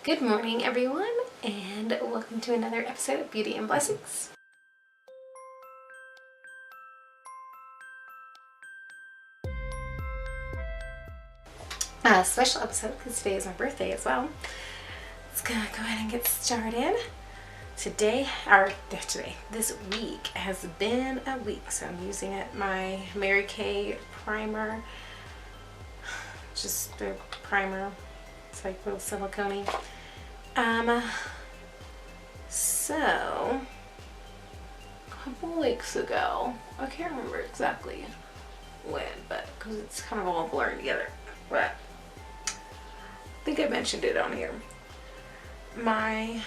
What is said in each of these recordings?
Good morning, everyone, and welcome to another episode of Beauty and Blessings. A special episode because today is my birthday as well. Let's go ahead and get started. This week has been a week, so I'm using my Mary Kay primer, just the primer. It's like real silicone-y. So a couple weeks ago, I can't remember exactly when, but because it's kind of all blurring together, but I think I mentioned it on here. My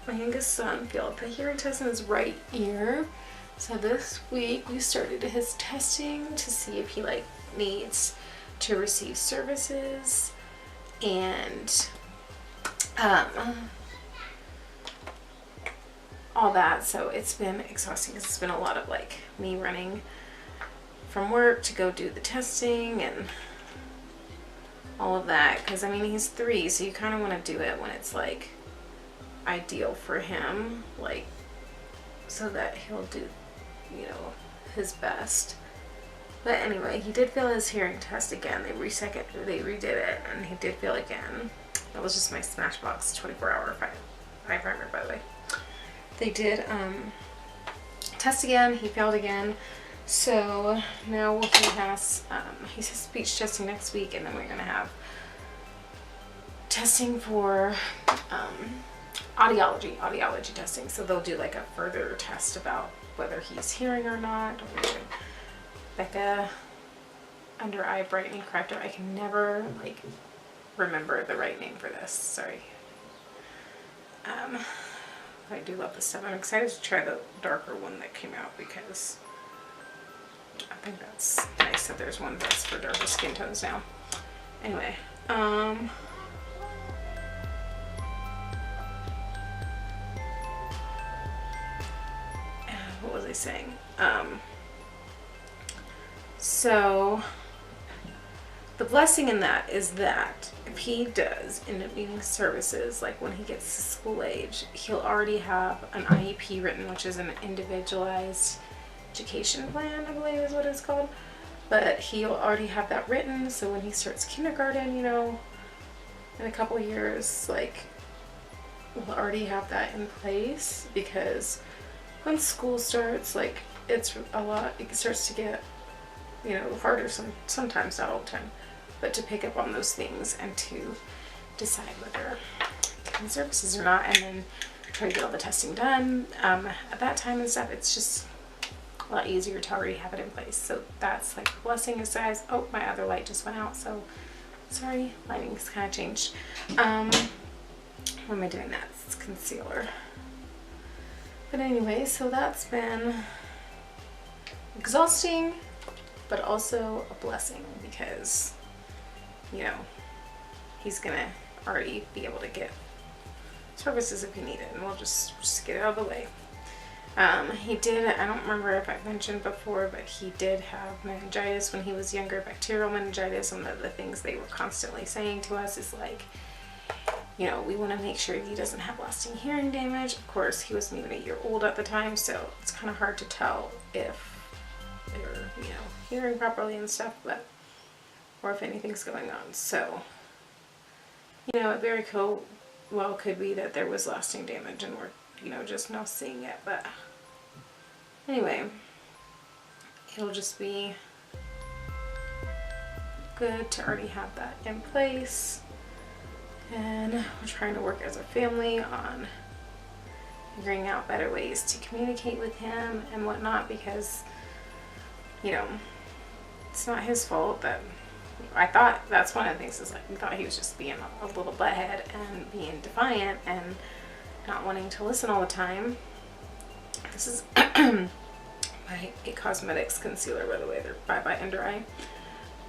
youngest son, failed the hearing test in his right ear. So this week we started his testing to see if he needs to receive services and all that. So it's been exhausting because it's been a lot of me running from work to go do the testing and all of that, because I mean he's 3, so you kind of want to do it when it's ideal for him, so that he'll do his best. But anyway, he did fail his hearing test again. They redid it, and he did fail again. That was just my Smashbox 24-hour eye primer, by the way. They did test again. He failed again. So now he has speech testing next week, and then we're gonna have testing for audiology testing. So they'll do a further test about whether he's hearing or not. Becca under eye brightening corrector. I can never remember the right name for this. Sorry. I do love this stuff. I'm excited to try the darker one that came out because I think that's nice that there's one that's for darker skin tones now. Anyway, what was I saying? So the blessing in that is that if he does end up needing services, when he gets to school age, he'll already have an IEP written, which is an individualized education plan, I believe is what it's called. But he'll already have that written, so when he starts kindergarten, in a couple of years, we'll already have that in place, because when school starts, it's a lot, it starts to get harder sometimes, not all the time, but to pick up on those things and to decide whether getting services or not, and then try to get all the testing done at that time and stuff. It's just a lot easier to already have it in place. So that's the blessing is, guys. Oh, my other light just went out, so sorry, lighting's kind of changed. What am I doing? That's concealer. But anyway, so that's been exhausting, but also a blessing, because he's gonna already be able to get services if he need it, and we'll just get it out of the way. He did, I don't remember if I mentioned before, but he did have meningitis when he was younger, bacterial meningitis. One of the things they were constantly saying to us is we want to make sure he doesn't have lasting hearing damage. Of course, he wasn't even a year old at the time, so it's kind of hard to tell if they're hearing properly and stuff, or if anything's going on. So it very well could be that there was lasting damage and we're just now seeing it. But anyway, it'll just be good to already have that in place, and we're trying to work as a family on figuring out better ways to communicate with him and whatnot, because it's not his fault. That I thought that's one of the things is we thought he was just being a little butthead and being defiant and not wanting to listen all the time. This is my It Cosmetics concealer, by the way. They're by Under Eye.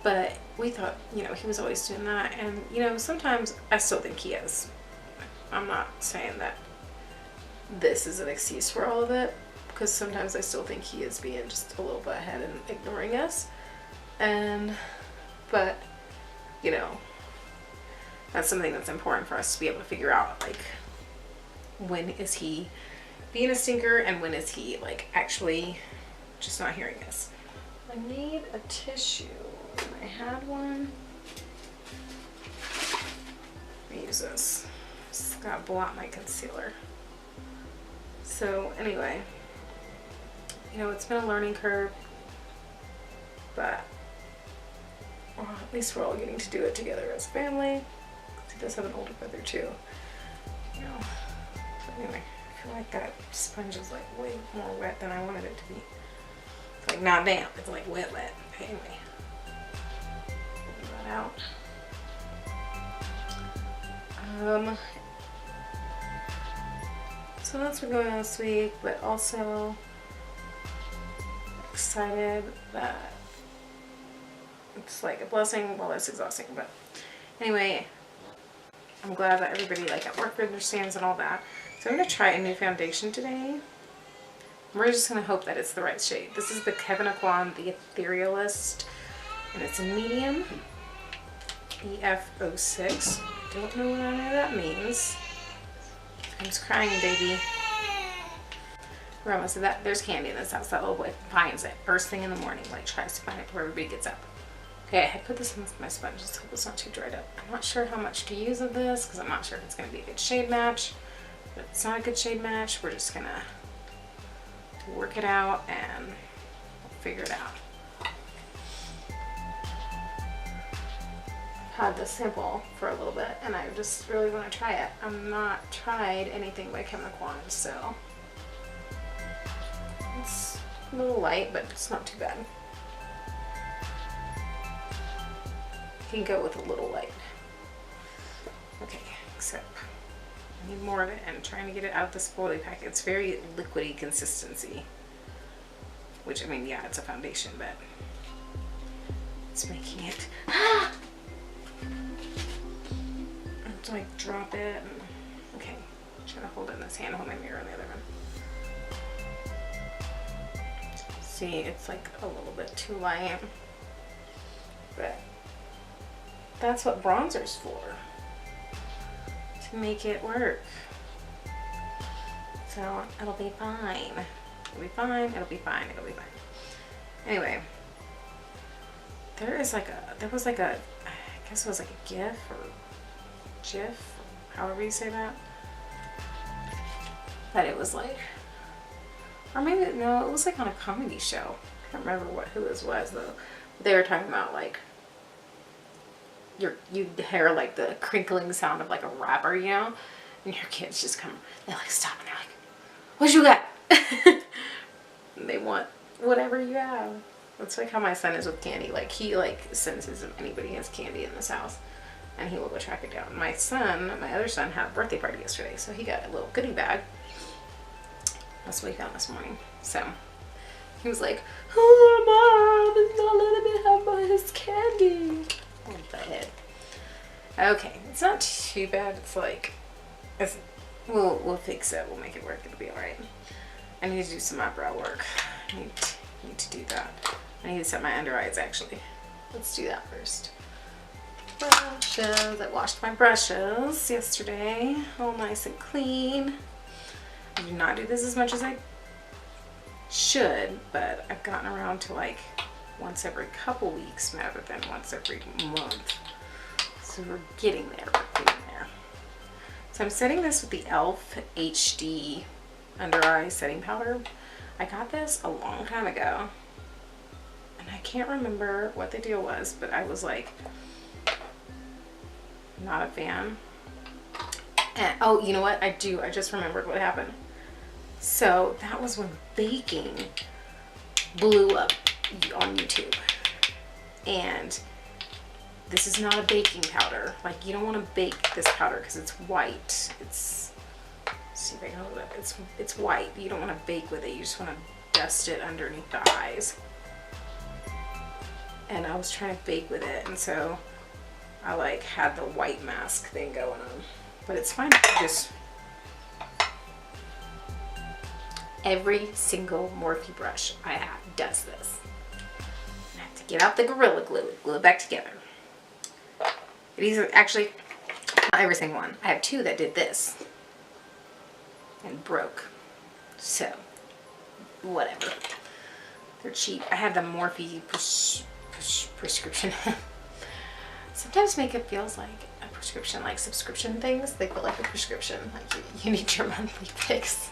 But we thought he was always doing that, and sometimes I still think he is. I'm not saying that this is an excuse for all of it, because sometimes I still think he is being just a little butthead and ignoring us. But That's something that's important for us to be able to figure out, like, when is he being a stinker and when is he, like, actually just not hearing us. I need a tissue. I had one. Let me use this. Just gotta blot my concealer. So anyway, you know, it's been a learning curve, but well, at least we're all getting to do it together as a family. He does have an older brother too. You know. But anyway, I feel like that sponge is like way more wet than I wanted it to be. It's like not damp, it's like wet. Anyway. Pull that out. So that's what's going on this week, but also excited that it's like a blessing. Well, it's exhausting, but anyway, I'm glad that everybody like at work understands and all that. So I'm going to try a new foundation today. We're just going to hope that it's the right shade. This is the Kevin Aquan, the Etherealist, and it's a medium, EF06. Don't know what any of that means. I'm just crying, baby. We're almost at that. There's candy in this house. That little boy finds it first thing in the morning, like tries to find it before everybody gets up. Okay, I put this in my sponge. Just hope it's not too dried up. I'm not sure how much to use of this because I'm not sure if it's going to be a good shade match. But if it's not a good shade match, we're just going to work it out and we'll figure it out. I've had this sample for a little bit and I just really want to try it. I've not tried anything by Kevin Aquan, so it's a little light, but it's not too bad. You can go with a little light. Okay, except I need more of it and trying to get it out of the spoily pack. It's very liquidy consistency, which I mean, yeah, it's a foundation, but it's making it. I have to like drop it. And, okay, I'm trying to hold it in this hand, hold my mirror in the other one. See, it's like a little bit too light, but that's what bronzer's for, to make it work. So it'll be fine. It'll be fine. It'll be fine. It'll be fine. Anyway, there was like a, I guess it was like a GIF or GIF, however you say that. That it was like, or maybe no, it was like on a comedy show. I can't remember who this was though. They were talking about like you hear like the crinkling sound of like a rapper, you know, and your kids just come, they like stop and they're like, what you got? And they want whatever you have. That's like how my son is with candy. Like he like senses if anybody has candy in this house and he will go track it down. My other son had a birthday party yesterday, so he got a little goodie bag. That's what he found this morning. So he was like, oh, Mom, it's not letting me have his candy. What the heck? Okay, it's not too bad. It's like, we'll fix it. We'll make it work. It'll be all right. I need to do some eyebrow work. I need to do that. I need to set my under eyes actually. Let's do that first. Brushes. I washed my brushes yesterday, all nice and clean. I do not do this as much as I should, but I've gotten around to like once every couple weeks rather than once every month. So we're getting there, So I'm setting this with the e.l.f. HD under eye setting powder. I got this a long time ago and I can't remember what the deal was, but I was like not a fan. And oh, you know what? I just remembered what happened. So that was when baking blew up on YouTube. And this is not a baking powder. Like, you don't want to bake this powder because it's white. Let's see if I can hold it up. It's white. You don't want to bake with it. You just want to dust it underneath the eyes. And I was trying to bake with it, and so I like had the white mask thing going on. But it's fine. Just every single Morphe brush I have does this. I have to get out the Gorilla Glue, glue it back together. It is actually, Not every single one. I have 2 that did this and broke. So, whatever. They're cheap. I have the Morphe prescription. Sometimes makeup feels like a prescription, like subscription things. They feel like a prescription. Like you need your monthly fix.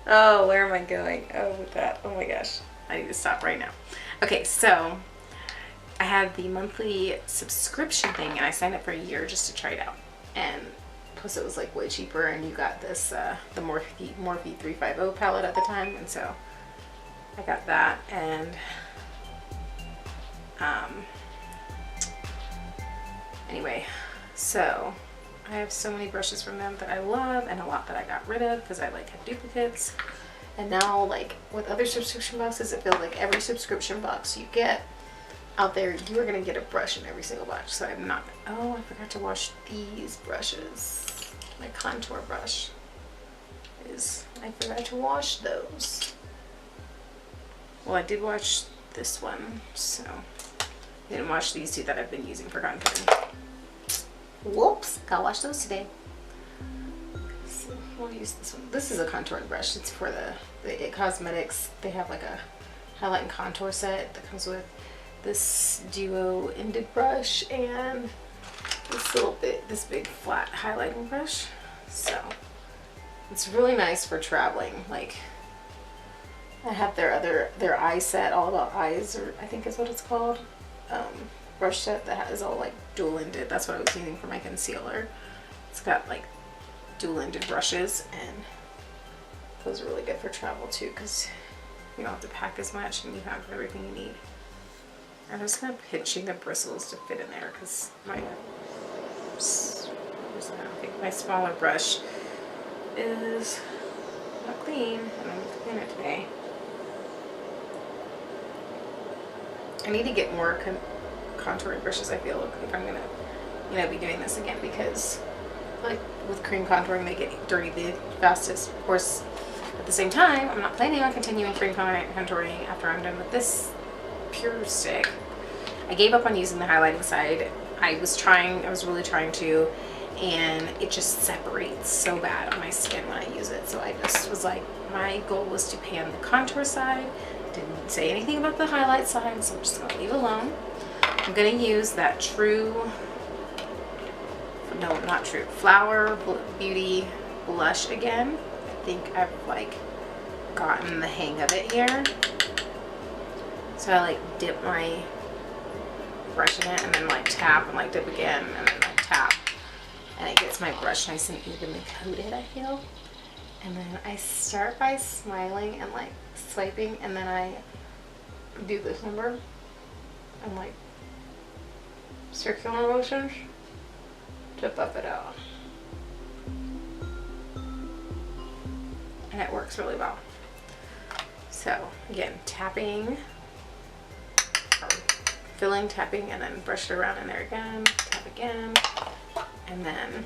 Oh, where am I going? Oh, with that. Oh my gosh. I need to stop right now. Okay, so I had the monthly subscription thing and I signed up for a year just to try it out. And plus it was like way cheaper, and you got this, the Morphe 350 palette at the time. And so I got that, and anyway, so I have so many brushes from them that I love, and a lot that I got rid of because I like had duplicates. And now, like with other subscription boxes, it feels like every subscription box you get out there, you are gonna get a brush in every single box. So I'm not. Oh, I forgot to wash these brushes. My contour brush I forgot to wash those. Well, I did wash this one, so I didn't wash these 2 that I've been using for contouring. Whoops, gotta wash those today. So I'll use this one. This is a contouring brush. It's for the It Cosmetics. They have like a highlight and contour set that comes with this duo ended brush and this big flat highlighting brush. So it's really nice for traveling. Like I have their eye set, all about eyes, or I think is what it's called, brush set that is all like dual ended. That's what I was using for my concealer. It's got like dual ended brushes, and those are really good for travel too because you don't have to pack as much and you have everything you need. I'm just kind of pinching the bristles to fit in there because I think my smaller brush is not clean, and I'm going to clean it today. I need to get more contouring brushes, I feel, if I'm going to, be doing this again, because like with cream contouring, they get dirty the fastest. Of course, at the same time, I'm not planning on continuing cream contouring after I'm done with this pure stick. I gave up on using the highlighting side. I was really trying to, and it just separates so bad on my skin when I use it. So I just was like, my goal was to pan the contour side. Didn't say anything about the highlight side, so I'm just gonna leave it alone. I'm gonna use that Flower Beauty blush again. I think I've like gotten the hang of it here. So I like dip my brush in it and then like tap and like dip again and then like tap, and it gets my brush nice and evenly coated, I feel. And then I start by smiling and like swiping, and then I do this number and like circular motions to buff it out, and it works really well. So again, tapping, or filling, tapping, and then brush it around in there again, tap again, and then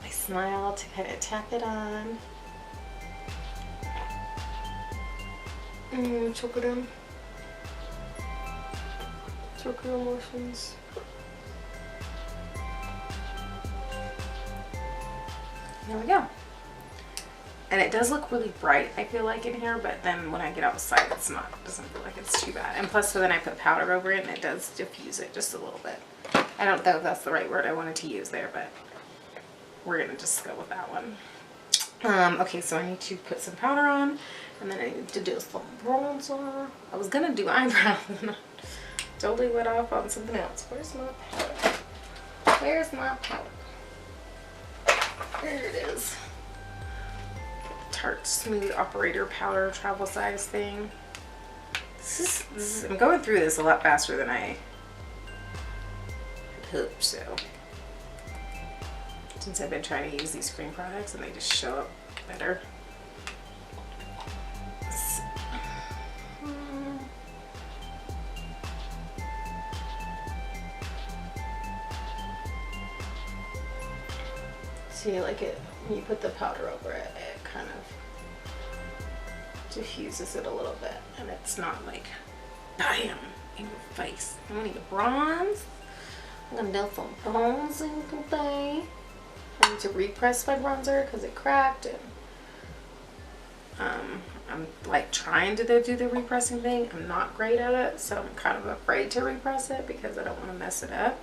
I smile to kind of tap it on. Circular motions. There we go. And it does look really bright, I feel like, in here, but then when I get outside, it doesn't feel like it's too bad. And plus, so then I put powder over it, and it does diffuse it just a little bit. I don't know if that's the right word I wanted to use there, but we're gonna just go with that one. Okay, so I need to put some powder on, and then I need to do some bronzer. I was gonna do eyebrows, and I totally went off on something else. Where's my powder? Where's my powder? There it is. Tarte Smooth Operator Powder travel size thing. This is I'm going through this a lot faster than I had hoped, so. Since I've been trying to use these cream products and they just show up better. See, like it, when you put the powder over it, it kind of diffuses it a little bit, and it's not like, bam, in your face. I'm gonna need a bronze. I'm gonna do some bronzing today. I need to repress my bronzer because it cracked, and I'm like trying to do the repressing thing. I'm not great at it, so I'm kind of afraid to repress it because I don't want to mess it up,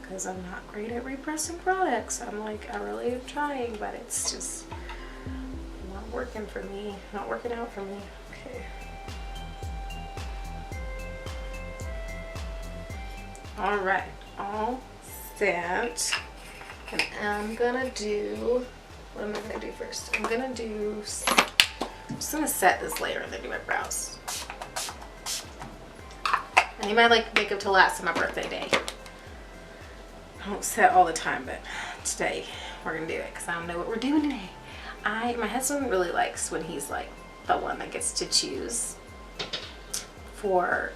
because I'm not great at repressing products. I'm like, I really am trying, but it's just not working for me, not working out for me. Okay. All right, all set. And I'm gonna do, what am I gonna do first? I'm just gonna set this later and then do my brows. I need my like makeup to last on my birthday day. I don't set all the time, but today we're gonna do it because I don't know what we're doing today. My husband really likes when he's like the one that gets to choose for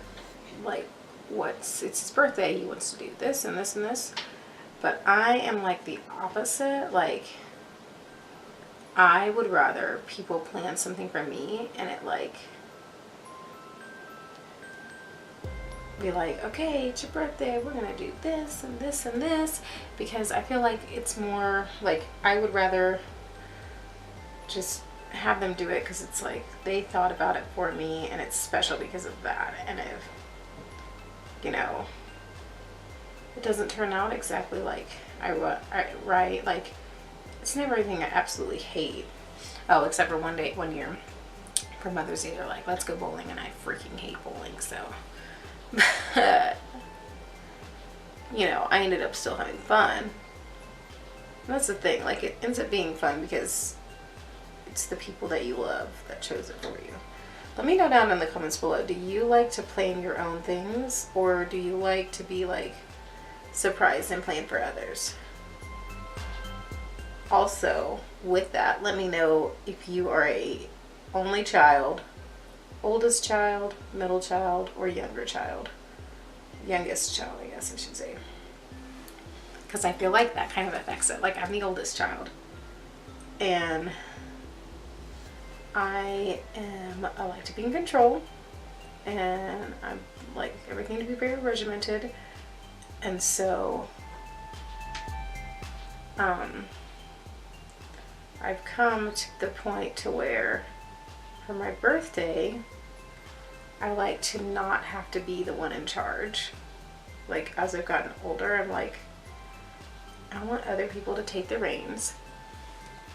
like it's his birthday. He wants to do this and this and this. But I am like the opposite. Like, I would rather people plan something for me and it like be like, okay, it's your birthday, we're gonna do this and this and this, because I feel like it's more like I would rather just have them do it because it's like they thought about it for me and it's special because of that. And if, you know, it doesn't turn out exactly like right, like it's never anything I absolutely hate. Oh, except for one year for Mother's Day, they're like, let's go bowling, and I freaking hate bowling, so you know, I ended up still having fun. And that's the thing, like it ends up being fun because it's the people that you love that chose it for you. Let me know down in the comments below, do you like to plan your own things, or do you like to be like surprised and plan for others? Also, with that, let me know if you are a only child, oldest child, middle child, or younger child. Youngest child, I guess I should say. Because I feel like that kind of affects it. Like, I'm the oldest child. And I like to be in control. And I like everything to be very regimented. And so, I've come to the point to where for my birthday, I like to not have to be the one in charge. Like, as I've gotten older, I'm like, I want other people to take the reins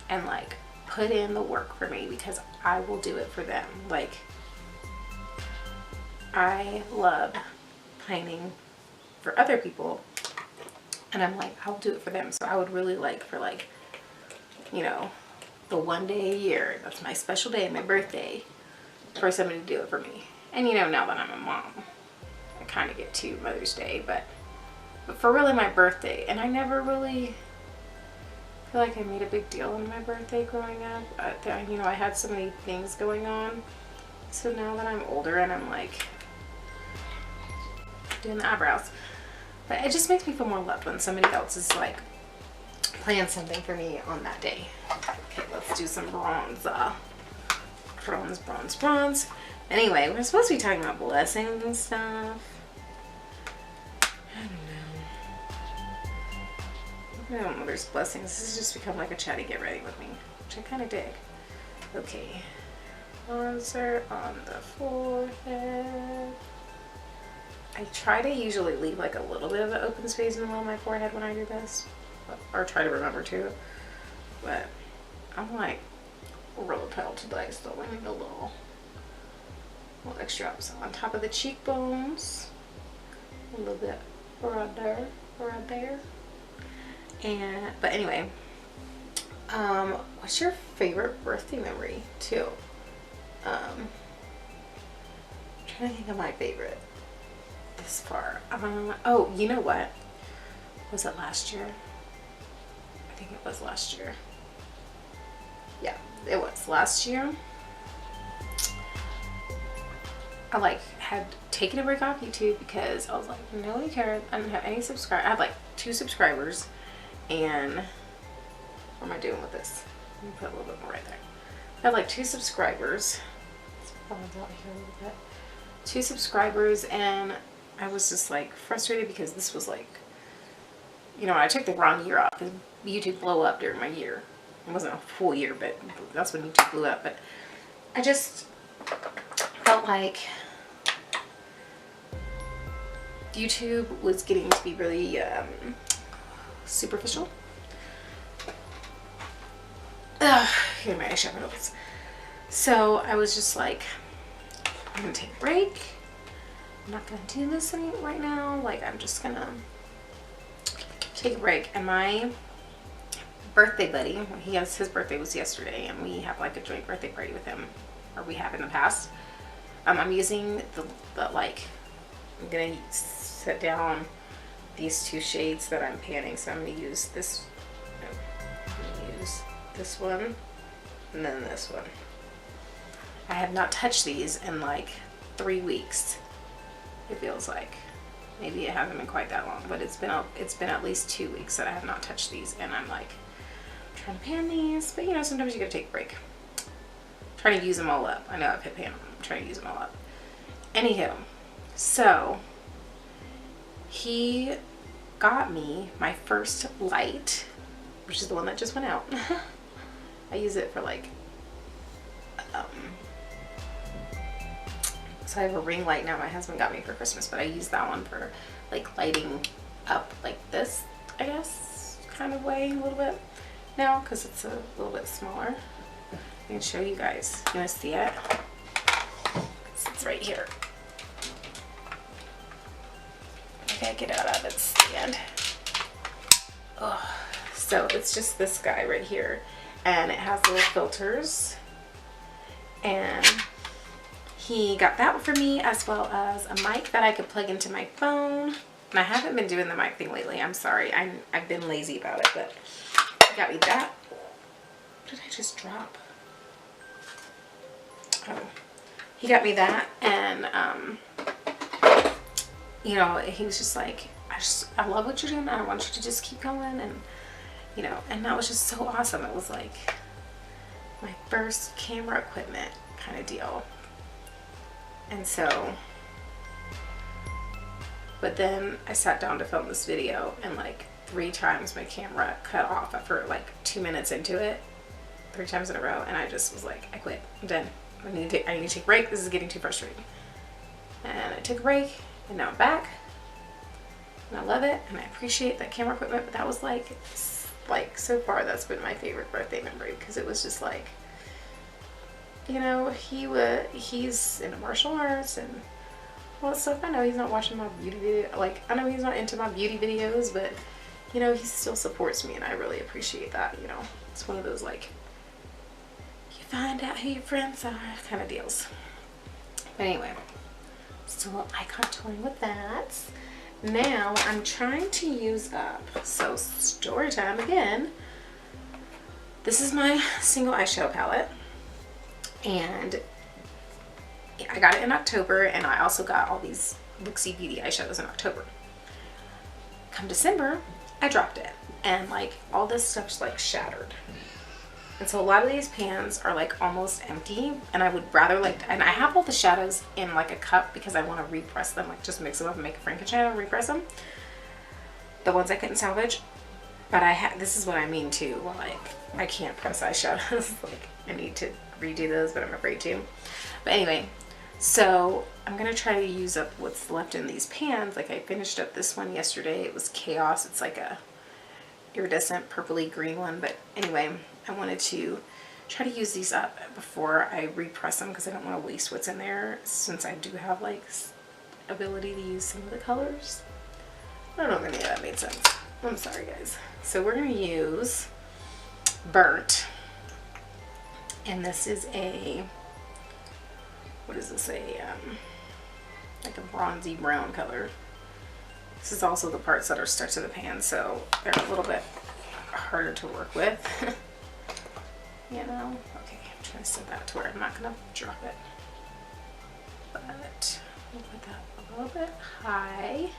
and like put in the work for me because I will do it for them. Like, I love planning for other people, and I'm like, I'll do it for them. So I would really like for like, you know, the one day a year, that's my special day, my birthday, for somebody to do it for me. And you know, now that I'm a mom, I kind of get to Mother's Day, but for really my birthday, and I never really feel like I made a big deal on my birthday growing up. You know, I had so many things going on. So now that I'm older and I'm like doing the eyebrows, but it just makes me feel more loved when somebody else is like plan something for me on that day. Okay, let's do some bronze. Bronze. Anyway, we're supposed to be talking about blessings and stuff. I don't know. I don't know, there's blessings. This has just become like a chatty get ready with me, which I kind of dig. Okay. Bronzer on the forehead. I try to usually leave like a little bit of an open space in the middle of my forehead when I do this, or try to remember to, but I'm like real pale today, so I need a little extra up. So on top of the cheekbones, a little bit right there. And but anyway, what's your favorite birthday memory too? I'm trying to think of my favorite this far. Oh, you know what? Was it last year? I think it was last year. Yeah, it was last year. I like had taken a break off YouTube because I was like, nobody cared. I didn't have any subscribers. I had like 2 subscribers, and what am I doing with this? Let me put a little bit more right there. I had like 2 subscribers. Let's balance out here a little bit. 2 subscribers, and I was just like frustrated because this was like you know, I took the wrong year off because YouTube blew up during my year. It wasn't a full year, but that's when YouTube blew up. But I just felt like YouTube was getting to be really superficial. Here are my eyeshadow notes. So I was just like, I'm gonna take a break. I'm not gonna do this right now. Like, I'm just gonna take a break. And my birthday buddy, his birthday was yesterday, and we have like a joint birthday party with him, or we have in the past. I'm using the like, I'm gonna set down these two shades that I'm panning. So I'm gonna use this. No, I'm gonna use this one, and then this one. I have not touched these in like 3 weeks. It feels like. Maybe it hasn't been quite that long, but it's been at least 2 weeks that I have not touched these, and I'm like trying to pan these, but you know, sometimes you gotta take a break. Trying to use them all up. I know I've hit pan them. I'm trying to use them all up. Anywho, so he got me my first light, which is the one that just went out. I use it for like, so I have a ring light now my husband got me for Christmas, but I use that one for like lighting up like this, I guess, kind of way a little bit now, because it's a little bit smaller. I can show you guys. You want to see it? It's right here. I gotta get out of its stand. Oh, so it's just this guy right here, and it has little filters, and he got that for me, as well as a mic that I could plug into my phone. And I haven't been doing the mic thing lately. I'm sorry. I've been lazy about it, but he got me that. What did I just drop? Oh, he got me that, and you know, he was just like, I love what you're doing. I want you to just keep going, and you know, and that was just so awesome. It was like my first camera equipment kind of deal. And so, but then I sat down to film this video, and like 3 times my camera cut off after like 2 minutes into it, 3 times in a row, and I just was like, I quit. I'm done. I need to take a break. This is getting too frustrating. And I took a break, and now I'm back, and I love it, and I appreciate that camera equipment. But that was like so far, that's been my favorite birthday memory, because it was just like, you know, he's into martial arts and all that stuff. I know he's not watching my beauty video, like, I know he's not into my beauty videos, but you know, he still supports me, and I really appreciate that. You know, it's one of those like, you find out who your friends are kind of deals. But anyway, still eye contouring with that. Now I'm trying to use up, so story time again. This is my single eyeshadow palette, and I got it in October, and I also got all these Looksy Beauty eyeshadows in October. Come December, I dropped it, and like all this stuff's like shattered. And so a lot of these pans are like almost empty, and I would rather like, and I have all the shadows in like a cup because I want to repress them, like just mix them up and make a Frankenstein and repress them. The ones I couldn't salvage. But this is what I mean too, like I can't press eyeshadows. Like I need to redo those, but I'm afraid to. But anyway, so I'm gonna try to use up what's left in these pans. Like I finished up this one yesterday. It was Chaos. It's like a iridescent purpley green one. But anyway, I wanted to try to use these up before I repress them, because I don't want to waste what's in there, since I do have like ability to use some of the colors. I don't know if any of that made sense. I'm sorry guys. So we're going to use Burnt, and this is a, what is this, like a bronzy brown color. This is also the parts that are stuck to the pan, so they're a little bit harder to work with. You know? Okay, I'm trying to set that to where I'm not going to drop it. But we'll put that a little bit high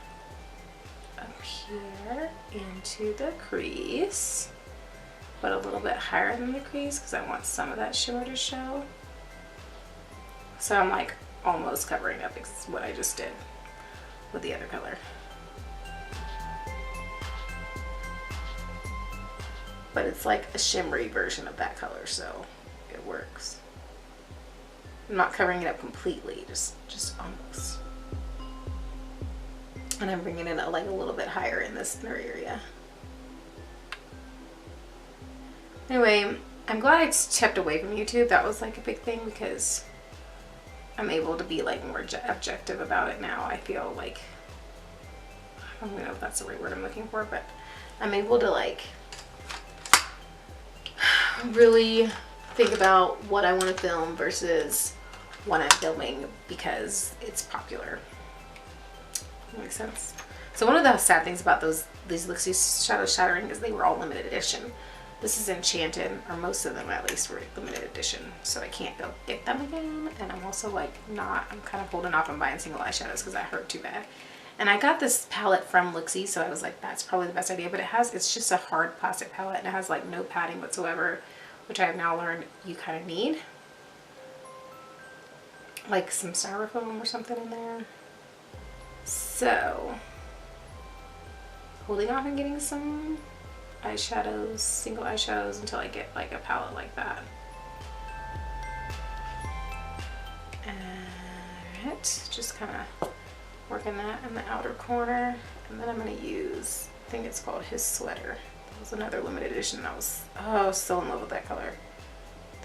up here into the crease, but a little bit higher than the crease because I want some of that shimmer to show. So I'm like almost covering up what I just did with the other color. but it's like a shimmery version of that color, so it works. I'm not covering it up completely, just almost. And I'm bringing it like a little bit higher in this inner area. Anyway, I'm glad I stepped away from YouTube. That was like a big thing because I'm able to be like more objective about it now. I feel like, I don't know if that's the right word I'm looking for, but I'm able to like really think about what I want to film versus what I'm filming because it's popular. Makes sense. So one of the sad things about these Luxie Shadow Shattering is they were all limited edition. This is Enchanted, or most of them at least were limited edition, so I can't go get them again. And I'm also like I'm kind of holding off on buying single eyeshadows because that hurt too bad. And I got this palette from Luxie, so I was like, that's probably the best idea. But it's just a hard plastic palette, and it has like no padding whatsoever, which I have now learned you kind of need. Like some styrofoam or something in there. So, holding off on getting some eyeshadows, single eyeshadows, until I get like a palette like that. Alright, just kind of working that in the outer corner. And then I'm going to use, I think it's called His Sweater. That was another limited edition. I was so in love with that color.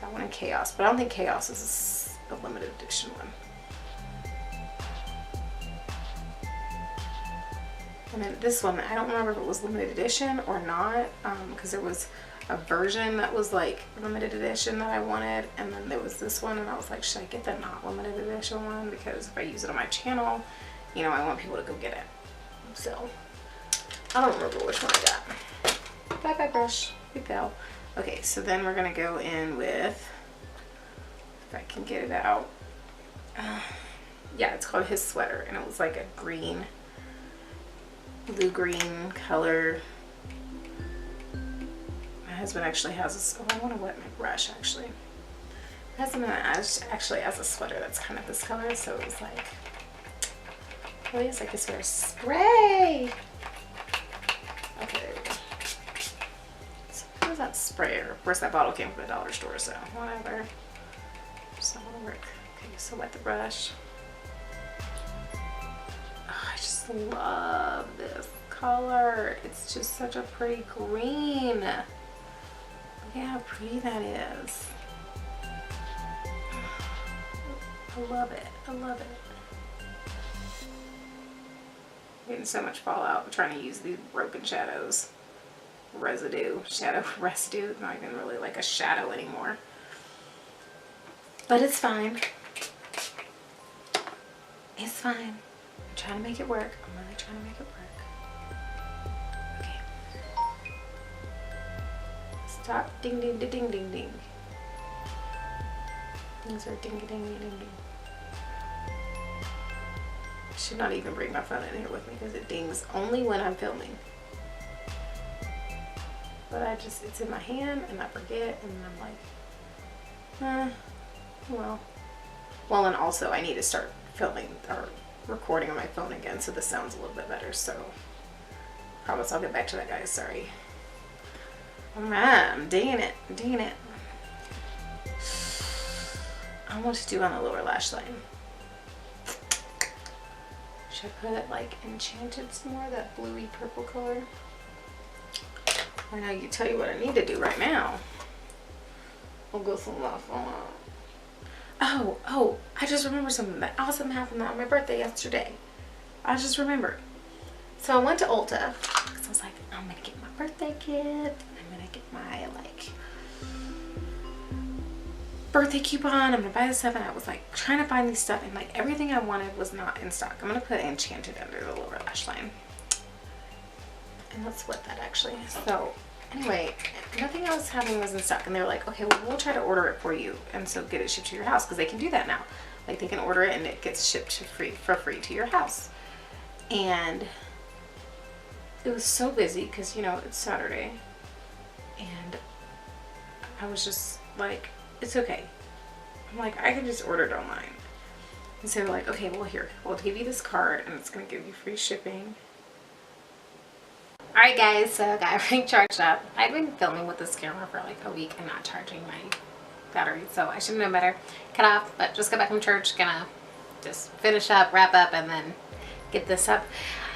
That one in Chaos, but I don't think Chaos is a limited edition one. And then this one, I don't remember if it was limited edition or not, because there was a version that was like limited edition that I wanted, and then there was this one, and I was like, should I get the not limited edition one? Because if I use it on my channel, you know, I want people to go get it. So, I don't remember which one I got. Bye bye brush, we fell. Okay, so then we're gonna go in with, if I can get it out. Yeah, it's called His Sweater, and it was like a green, blue green color. My husband actually has this. Oh, I want to wet my brush actually. My husband actually has a sweater that's kind of this color, so it was like, really, it's like this sweater spray. Okay, there we go. So what is that sprayer? Of course, that bottle came from the dollar store, so whatever. Just not gonna work. Okay, so wet the brush. I just love this color. It's just such a pretty green. Look at how pretty that is. I love it. I love it. I'm getting so much fallout. I'm trying to use these broken shadows. Shadow residue. Not even really like a shadow anymore. But it's fine. It's fine. I'm trying to make it work. I'm really trying to make it work. Okay. Stop. Ding, ding, ding, ding, ding, ding. Things are ding, ding, ding, ding, ding. I should not even bring my phone in here with me because it dings only when I'm filming. But it's in my hand and I forget, and I'm like, well, and also I need to start filming or recording on my phone again, so this sounds a little bit better. So promise I'll get back to that, guys. Sorry. Alright, I'm digging it. I'm digging it. I want to do on the lower lash line. Should I put like Enchanted some more, that bluey purple color? I know you tell you what I need to do right now. I'll go some off on. Oh, I just remembered something that awesome happened on my birthday yesterday. I just remembered. So I went to Ulta because I was like, I'm gonna get my birthday gift. I'm gonna get my like birthday coupon. I'm gonna buy this stuff, and I was like trying to find these stuff, and like everything I wanted was not in stock. I'm gonna put Enchanted under the lower lash line. And let's wet that actually. So anyway, nothing else having was in stock, and they were like, okay, well, we'll try to order it for you, and so get it shipped to your house, because they can do that now. Like they can order it and it gets shipped for free to your house. And it was so busy because, you know, it's Saturday, and I was just like, it's okay. I'm like, I can just order it online. And so they're like, okay, well, here, we'll give you this card, and it's gonna give you free shipping. Alright guys, so I got everything charged up. I've been filming with this camera for like a week and not charging my battery, so I should have known better. Cut off, but just got back from church, gonna just finish up, wrap up, and then get this up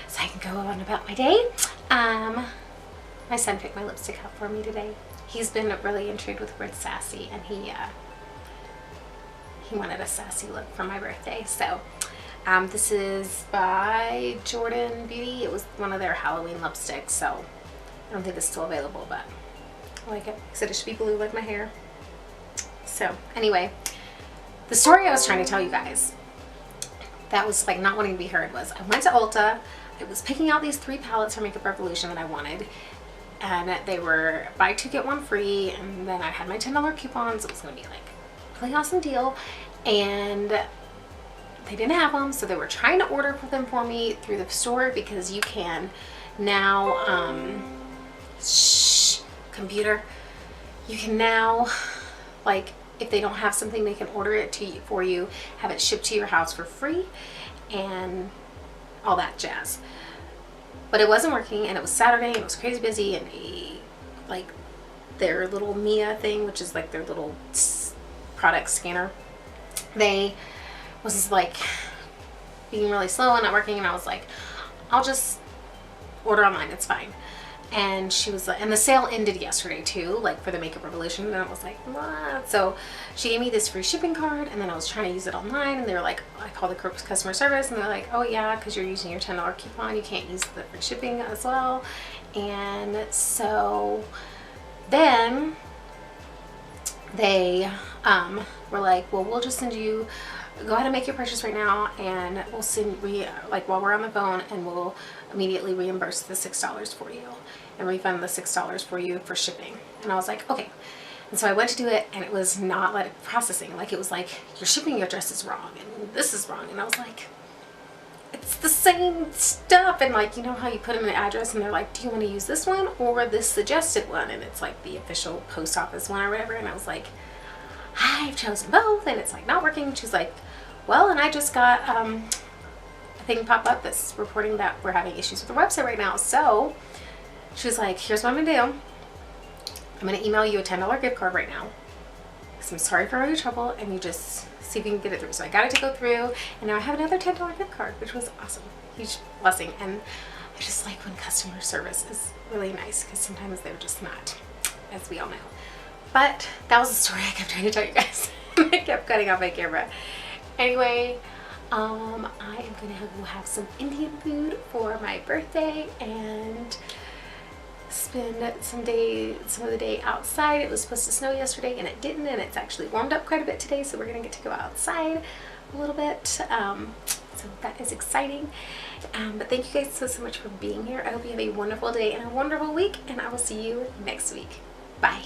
so I can go on about my day. My son picked my lipstick up for me today. He's been really intrigued with the word sassy, and he wanted a sassy look for my birthday. So this is by Jordan Beauty. It was one of their Halloween lipsticks, so I don't think it's still available, but I like it. He said it should be blue like my hair. So anyway, the story I was trying to tell you guys that was like not wanting to be heard was I went to Ulta. I was picking out these 3 palettes for Makeup Revolution that I wanted, and they were buy 2 get 1 free, and then I had my $10 coupons. It was going to be like a really awesome deal, and they didn't have them, so they were trying to order them for me through the store, because you can now computer, you can now, like, if they don't have something, they can order it to you for you, have it shipped to your house for free, and all that jazz. But it wasn't working, and it was Saturday, and it was crazy busy, and like their little Mia thing, which is like their little product scanner, they was like being really slow and not working, and I was like, I'll just order online, it's fine. And she was like, and the sale ended yesterday too, like for the Makeup Revolution, and I was like, what? So she gave me this free shipping card, and then I was trying to use it online, and they were like, I called the customer service, and they're like, oh yeah, because you're using your $10 coupon, you can't use the free shipping as well. And so then they were like, well, we'll just send you, go ahead and make your purchase right now, and we'll send like while we're on the phone, and we'll immediately reimburse the $6 for you and refund the $6 for you for shipping. And I was like, okay. And so I went to do it, and it was not processing. Like, it was like, your shipping address is wrong, and this is wrong. And I was like, it's the same stuff. And like, you know how you put in an address, and they're like, do you want to use this one or this suggested one? And it's like the official post office one or whatever. And I was like, I've chosen both, and it's like not working. She's like, well, and I just got a thing pop up that's reporting that we're having issues with the website right now. So she's like, here's what I'm gonna do. I'm gonna email you a $10 gift card right now, because I'm sorry for all your trouble, and you just see if you can get it through. So I got it to go through, and now I have another $10 gift card, which was awesome, huge blessing. And I just like when customer service is really nice, because sometimes they're just not, as we all know. But that was the story I kept trying to tell you guys. I kept cutting off my camera. Anyway, I am gonna go have some Indian food for my birthday and spend some of the day outside. It was supposed to snow yesterday, and it didn't, and it's actually warmed up quite a bit today, so we're gonna get to go outside a little bit. So that is exciting. But thank you guys so much for being here. I hope you have a wonderful day and a wonderful week, and I will see you next week. Bye.